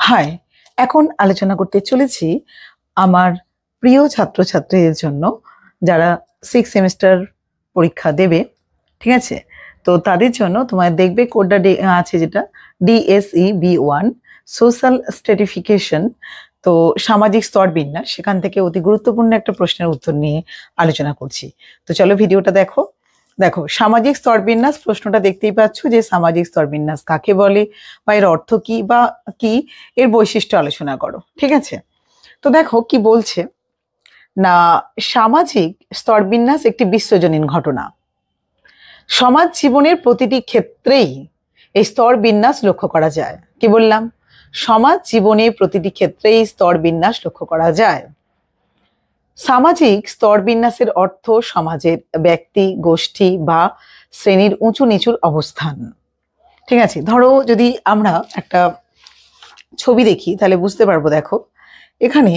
High, এখন আলোচনা করতে চলেছি আমার প্রিয় ছাত্রছাত্রীদের জন্য যারা 6 সেমিস্টার পরীক্ষা দেবে। ঠিক আছে, তো তাদের জন্য তোমার দেখবে কোডটা আছে যেটা DSE B1 সোশ্যাল স্ট্র্যাটিফিকেশন, তো সামাজিক স্তর বিন্যাস, সেখান থেকে অতি গুরুত্বপূর্ণ একটা প্রশ্নের উত্তর নিয়ে আলোচনা করছি। তো চলো ভিডিওটা দেখো। দেখো, সামাজিক স্তর বিন্যাস প্রশ্নটা দেখতেই পাচ্ছ যে সামাজিক স্তর বিন্যাস কাকে বলে বা এর অর্থ কি বা কি এর বৈশিষ্ট্য আলোচনা করো। ঠিক আছে, তো দেখো কি বলছে না, সামাজিক স্তর বিন্যাস একটি বিশ্বজনীন ঘটনা। সমাজ জীবনের প্রতিটি ক্ষেত্রেই এই স্তর বিন্যাস লক্ষ্য করা যায়। কি বললাম? সমাজ জীবনের প্রতিটি ক্ষেত্রেই স্তর বিন্যাস লক্ষ্য করা যায়। সামাজিক স্তর বিন্যাসের অর্থ সমাজের ব্যক্তি, গোষ্ঠী বা শ্রেণীর উঁচু নিচুর অবস্থান। ঠিক আছে, ধরো যদি আমরা একটা ছবি দেখি তাহলে বুঝতে পারবো। দেখো এখানে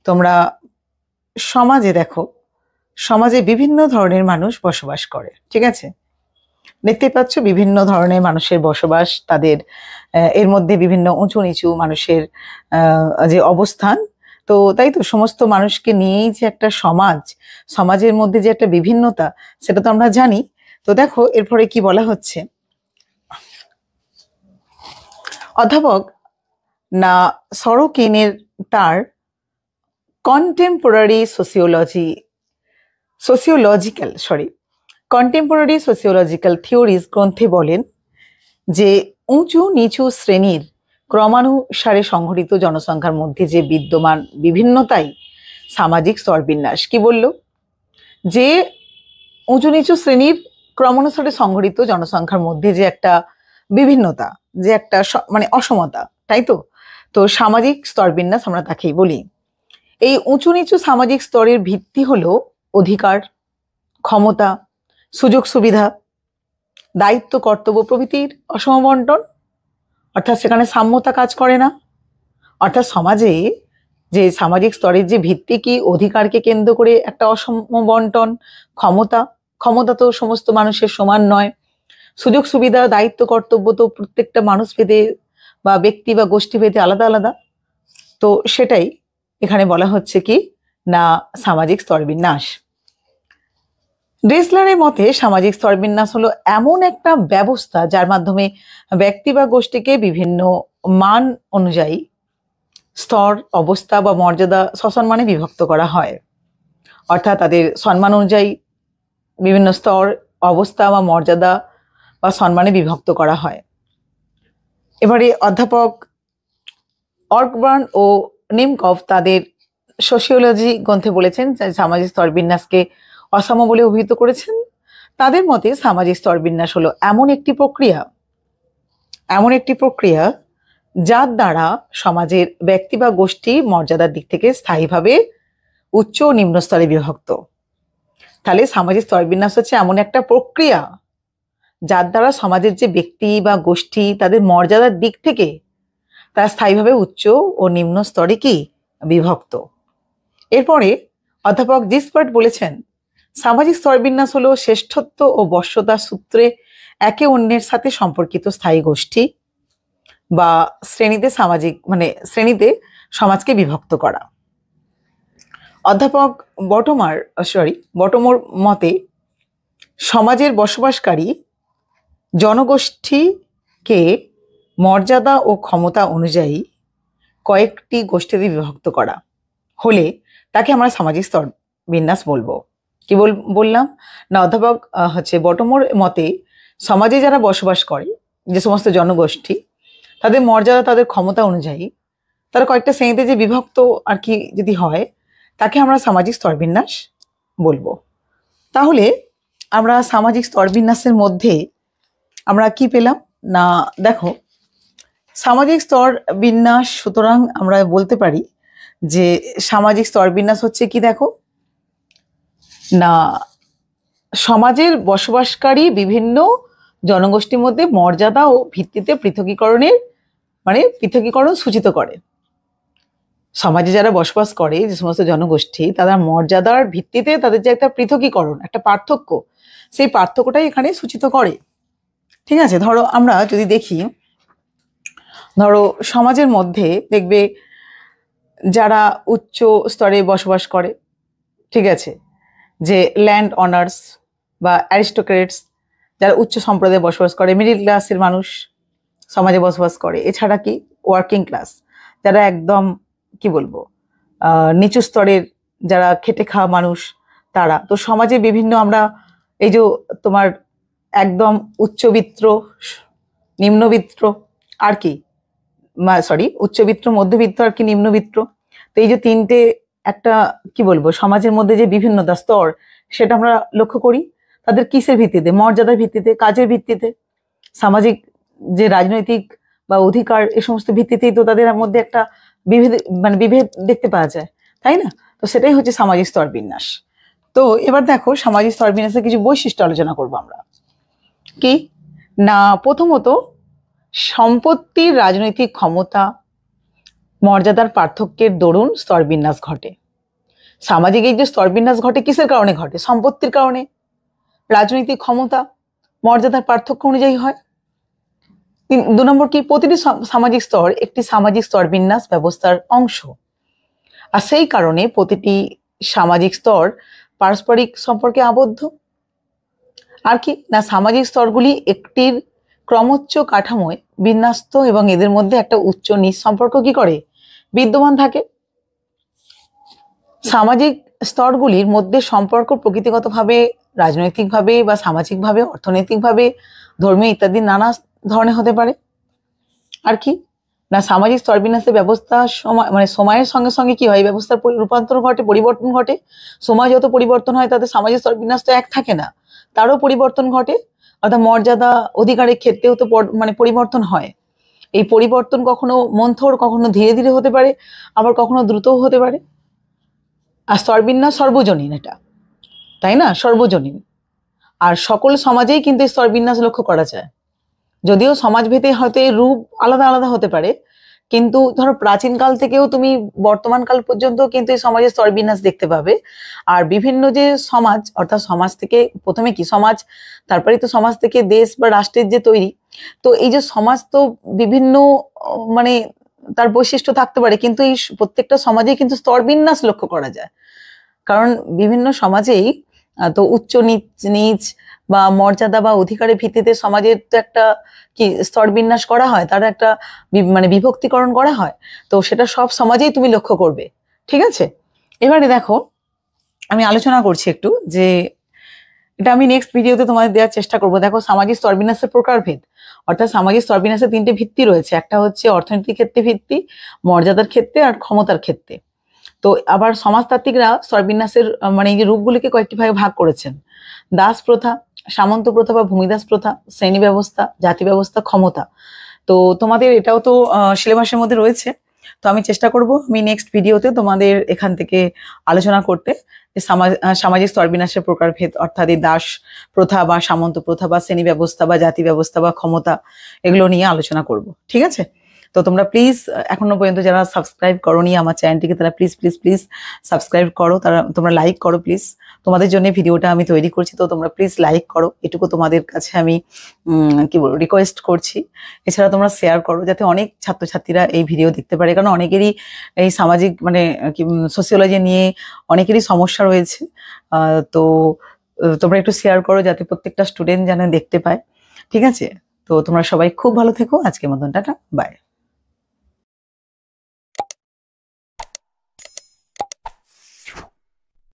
তোমরা সমাজে দেখো, সমাজে বিভিন্ন ধরনের মানুষ বসবাস করে। ঠিক আছে, দেখতে পাচ্ছ বিভিন্ন ধরনের মানুষের বসবাস, তাদের এর মধ্যে বিভিন্ন উঁচু নিচু মানুষের যে অবস্থান। তো তাই তো, সমস্ত মানুষকে নিয়েই যে একটা সমাজ, সমাজের মধ্যে যে একটা বিভিন্নতা, সেটা তো আমরা জানি। তো দেখো এরপরে কি বলা হচ্ছে, অধ্যাপক না সরোকিনের তার কন্টেম্পোরারি সোসিওলজিক্যাল থিওরিজ গ্রন্থে বলেন যে উঁচু নিচু শ্রেণীর ক্রমানুসারে সংঘটিত জনসংখ্যার মধ্যে যে বিদ্যমান বিভিন্নতাই সামাজিক স্তরবিন্যাস। কি বলল? যে উঁচু নিচু শ্রেণীর ক্রমানুসারে সংঘটিত জনসংখ্যার মধ্যে যে একটা বিভিন্নতা, যে একটা মানে অসমতা, তাই তো। তো সামাজিক স্তরবিন্যাস আমরা তাকেই বলি। এই উঁচু নিচু সামাজিক স্তরের ভিত্তি হলো অধিকার, ক্ষমতা, সুযোগ সুবিধা, দায়িত্ব, কর্তব্য প্রভৃতির অসম বন্টন। অর্থাৎ সেখানে সাম্যতা কাজ করে না। অর্থাৎ সমাজে যে সামাজিক স্তরের যে ভিত্তি কি, অধিকারকে কেন্দ্র করে একটা অসম বন্টন, ক্ষমতা তো সমস্ত মানুষের সমান নয়, সুযোগ সুবিধা, দায়িত্ব, কর্তব্য তো প্রত্যেকটা মানুষ ভেদে বা ব্যক্তি বা গোষ্ঠী ভেদে আলাদা আলাদা। তো সেটাই এখানে বলা হচ্ছে কি না সামাজিক স্তরবিন্যাস। ড্রেসলারের মতে সামাজিক স্তরবিন্যাস হলো এমন একটা ব্যবস্থা যার মাধ্যমে ব্যক্তি বা গোষ্ঠীকে বিভিন্ন মান অনুযায়ী স্তর, অবস্থা বা মর্যাদা সসম্মানে বিভক্ত করা হয়। অর্থাৎ তাদের সম্মান অনুযায়ী বিভিন্ন স্তর, অবস্থা বা মর্যাদা বা সম্মানে বিভক্ত করা হয়। এবারে অধ্যাপক অর্কবার্ন ও নিমকভ তাদের সোশিওলজি গ্রন্থে বলেছেন যে সামাজিক স্তরবিন্যাসকে অসাম্য বলে অভিহিত করেছেন। তাদের মতে সামাজিক স্তরবিন্যাস হলো এমন একটি প্রক্রিয়া যার দ্বারা সমাজের ব্যক্তি বা গোষ্ঠী মর্যাদার দিক থেকে স্থায়ীভাবে উচ্চ ও নিম্ন স্তরে বিভক্ত। তাহলে সামাজিক স্তরবিন্যাস হচ্ছে এমন একটা প্রক্রিয়া যার দ্বারা সমাজের যে ব্যক্তি বা গোষ্ঠী তাদের মর্যাদার দিক থেকে তারা স্থায়ীভাবে উচ্চ ও নিম্ন স্তরে কি বিভক্ত। এরপরে অধ্যাপক জিসবার্ট বলেছেন সামাজিক স্তরবিন্যাস হলো শ্রেষ্ঠত্ব ও বশ্যতার সূত্রে একে অন্যের সাথে সম্পর্কিত স্থায়ী গোষ্ঠী বা শ্রেণীতে সমাজকে বিভক্ত করা। অধ্যাপক বটমোর মতে সমাজের বসবাসকারী জনগোষ্ঠীকে মর্যাদা ও ক্ষমতা অনুযায়ী কয়েকটি গোষ্ঠীতে বিভক্ত করা হলে তাকে আমরা সামাজিক স্তর বিন্যাস বলবো। কি বললাম না, অধ্যাপক বটমোর মতে সমাজে যারা বসবাস করে, যে সমস্ত জনগোষ্ঠী, তাদের মর্যাদা, তাদের ক্ষমতা অনুযায়ী তারা কয়েকটা শ্রেণীতে যে বিভক্ত আর কি যদি হয়, তাকে আমরা সামাজিক স্তরবিন্যাস বলবো। তাহলে আমরা সামাজিক স্তরবিন্যাসের মধ্যে আমরা কি পেলাম না, দেখো সামাজিক স্তর বিন্যাস, সুতরাং আমরা বলতে পারি যে সামাজিক স্তরবিন্যাস হচ্ছে কি, দেখো না সমাজের বসবাসকারী বিভিন্ন জনগোষ্ঠীর মধ্যে মর্যাদা ও ভিত্তিতে পৃথকীকরণ সূচিত করে। সমাজে যারা বসবাস করে যে সমস্ত জনগোষ্ঠী, তাদের মর্যাদার ভিত্তিতে তাদের যে একটা পৃথকীকরণ, একটা পার্থক্য, সেই পার্থক্যটাই এখানে সূচিত করে। ঠিক আছে, ধরো আমরা যদি দেখি ধরো সমাজের মধ্যে দেখবে যারা উচ্চ স্তরে বসবাস করে, ঠিক আছে, যে ল্যান্ড অনার্স বা অ্যারিস্টোক্রেটস, যারা উচ্চ সম্প্রদায়ে বসবাস করে, মিডিল ক্লাসের মানুষ সমাজে বসবাস করে, এছাড়া কি ওয়ার্কিং ক্লাস, যারা একদম কি বলবো নিচু স্তরের, যারা খেটে খাওয়া মানুষ, তারা তো সমাজে বিভিন্ন আমরা এই যে তোমার একদম উচ্চবিত্ত, নিম্নবিত্ত আর কি, সরি উচ্চবিত্ত, মধ্যবিত্ত আর কি নিম্নবিত্ত, তো এই যে তিনটে একটা কি বলবো সমাজের মধ্যে যে বিভিন্নতা স্তর, সেটা আমরা লক্ষ্য করি তাদের কিসের ভিত্তিতে, মর্যাদার ভিত্তিতে, কাজের ভিত্তিতে, সামাজিক যে রাজনৈতিক বা অধিকার, এই সমস্ত ভিত্তিতেই তো তাদের মধ্যে একটা বিভেদ, মানে বিভেদ দেখতে পাওয়া যায়, তাই না? তো সেটাই হচ্ছে সামাজিক স্তর বিন্যাস। তো এবার দেখো সামাজিক স্তর বিন্যাসের কিছু বৈশিষ্ট্য আলোচনা করবো আমরা। কি না, প্রথমত সম্পত্তির রাজনৈতিক ক্ষমতা, মর্যাদার পার্থক্যের দরুন স্তরবিন্যাস ঘটে। সামাজিক এই যে স্তরবিন্যাস ঘটে কিসের কারণে ঘটে? সম্পত্তির কারণে, রাজনৈতিক ক্ষমতা, মর্যাদার পার্থক্য অনুযায়ী হয়। 2 নম্বর কি, প্রতিটি সামাজিক স্তর একটি সামাজিক স্তরবিন্যাস ব্যবস্থার অংশ, আর সেই কারণে প্রতিটি সামাজিক স্তর পারস্পরিক সম্পর্কে আবদ্ধ। আর কি না, সামাজিক স্তরগুলি একটির ক্রমোচ্চ কাঠামোয় বিন্যস্ত এবং এদের মধ্যে একটা উচ্চ নিচ সম্পর্ক কি করে, বিদ্যমান থাকে। সামাজিক স্তরগুলির মধ্যে সম্পর্ক প্রকৃতিগতভাবে, রাজনৈতিকভাবে বা সামাজিকভাবে, অর্থনৈতিকভাবে, ধর্মীয় ইত্যাদি নানা ধরনের হতে পারে। আর কি না, সামাজিক স্তরবিন্যাসের ব্যবস্থা মানে সময়ের সঙ্গে সঙ্গে কি হয়, ব্যবস্থার রূপান্তর ঘটে, পরিবর্তন ঘটে। সময় যত পরিবর্তন হয় তাতে সামাজিক স্তরবিন্যাস তো এক থাকে না, তারও পরিবর্তন ঘটে। অর্থাৎ মর্যাদা অধিকারের ক্ষেত্রেও তো মানে পরিবর্তন হয়। এই পরিবর্তন কখনো মন্থর, কখনো ধীরে ধীরে হতে পারে, আবার কখনো দ্রুতও হতে পারে। আর স্তরবিন্যাস সর্বজনীন, এটা তাই না, সর্বজনীন। আর সকল সমাজেই কিন্তু স্তরবিন্যাস লক্ষ্য করা যায়, যদিও সমাজভেদে হয়তো এর রূপ আলাদা আলাদা হতে পারে, কিন্তু ধরো প্রাচীনকাল থেকেও তুমি বর্তমান কাল পর্যন্ত কিন্তু এই সমাজের স্তরবিন্যাস দেখতে পাবে। আর বিভিন্ন যে সমাজ, অর্থাৎ সমাজ থেকে প্রথমে কি সমাজ, তারপরে তো সমাজ থেকে দেশ বা রাষ্ট্রের যে তৈরি, তো এই যে সমাজ তো বিভিন্ন মানে তার বৈশিষ্ট্য থাকতে পারে, কিন্তু এই প্রত্যেকটা সমাজেই কিন্তু স্তরবিন্যাস লক্ষ্য করা যায়। কারণ বিভিন্ন সমাজেই তো উচ্চ নিচ নিচ বা মর্যাদা বা অধিকারের ভিত্তিতে সমাজের তো একটা কি স্তরবিন্যাস করা হয়, তার একটা মানে বিভক্তিকরণ করা হয়। তো সেটা সব সমাজেই তুমি লক্ষ্য করবে, ঠিক আছে? এবারে দেখো আমি আলোচনা করছি একটু, যে এটা আমি নেক্সট ভিডিওতে তোমাদের দেওয়ার চেষ্টা করবো। দেখো সামাজিক স্তরবিন্যাসের প্রকারভেদ, অর্থাৎ সামাজিক স্তরবিন্যাসের 3টে ভিত্তি রয়েছে। একটা হচ্ছে অর্থনৈতিক ক্ষেত্রে ভিত্তি, মর্যাদার ক্ষেত্রে আর ক্ষমতার ক্ষেত্রে। তো আবার সমাজতাত্ত্বিকরা স্তরবিন্যাসের মানে এই যে রূপগুলিকে কয়েকটি ভাগে ভাগ করেছেন: দাস প্রথা, সামন্ত প্রথা বা ভূমিদাস প্রথা, শ্রেণী ব্যবস্থা, জাতি ব্যবস্থা, ক্ষমতা। তো তোমাদের এটাও তো সিলেবাসের মধ্যে রয়েছে। তো আমি চেষ্টা করব আমি নেক্সট ভিডিওতে তোমাদের এখান থেকে আলোচনা করতে, যে সামাজিক স্তরবিন্যাসের প্রকারভেদ, অর্থাৎ এই দাস প্রথা বা সামন্ত প্রথা বা শ্রেণী ব্যবস্থা বা জাতি ব্যবস্থা বা ক্ষমতা, এগুলো নিয়ে আলোচনা করব, ঠিক আছে? তো তোমরা প্লিজ এখনো পর্যন্ত যারা সাবস্ক্রাইব করোনি আমার চ্যানেলটিকে, তারা প্লিজ প্লিজ প্লিজ সাবস্ক্রাইব করো, তোমরা লাইক করো প্লিজ। তোমাদের জন্য ভিডিওটা আমি তৈরি করছি, তো তোমরা প্লিজ লাইক করো, এটুকু তোমাদের কাছে আমি কি বলবো রিকোয়েস্ট করছি। এছাড়া তোমরা শেয়ার করো, যাতে অনেক ছাত্রছাত্রীরা এই ভিডিও দেখতে পারে, কারণ অনেকেরই এই সামাজিক মানে কি সোসিওলজি নিয়ে অনেকেরই সমস্যা রয়েছে। তো তোমরা একটু শেয়ার করো, যাতে প্রত্যেকটা স্টুডেন্ট যেন দেখতে পায়, ঠিক আছে? তো তোমরা সবাই খুব ভালো থেকো, আজকের মতন টাটা, বাই।